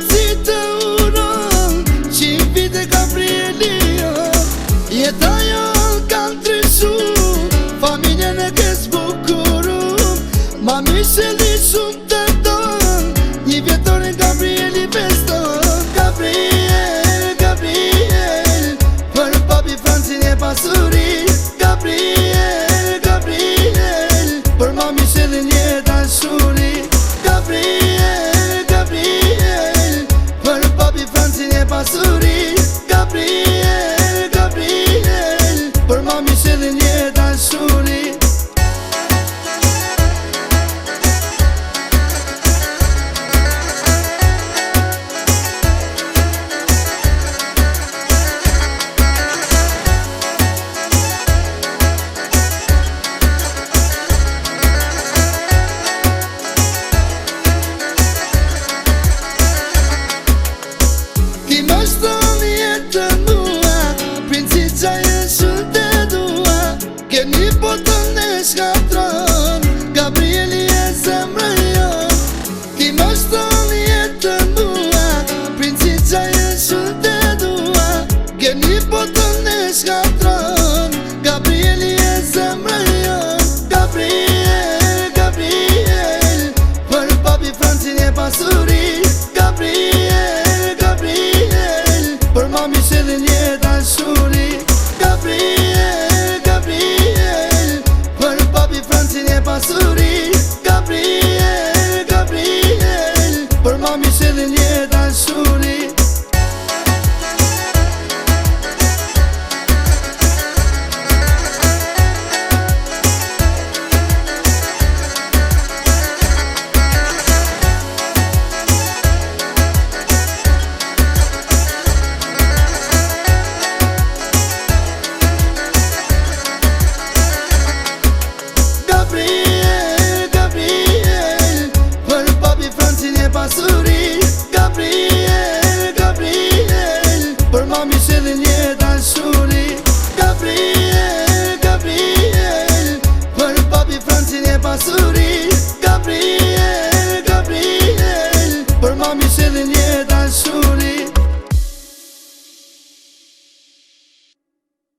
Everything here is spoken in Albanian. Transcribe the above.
si të uron, që i vite Gabrielia. Jeta jonë kanë ndryshu, familjen e ke zbukuru. Mami shëlli shumë të don, një vjetorin Gabrieli feston. Gabriel, Gabriel, për papi Francin e pasuri. Gabriel, Gabriel, për mami shëllin një dashuri. Gabriel, Gabriel, për papi Francin e pasuri. Gabriel, Gabriel, për mami shëllin një dashuri. Keni botën e shkatron, Gabrieli e zemrën jon. Ti më shton jetën mua, princi qaj e shumë të dua. Keni botën e shkatron, Gabrieli e zemrën jon. Gabriel, Gabriel, për papi Francin e pasuri. Gabriel, Gabriel, për mami shëllin një dashuri. Gabriel, Gabriel, për papi Francin e pasuri. Gabriel, Gabriel, për mami shëllin një dashuri. Gabriel, Gabriel, për mami shëllin një dashuri. Gabriel, Gabriel, për papi Francin e pasuri. Gabriel, Gabriel, për mami shëllin një dashuri.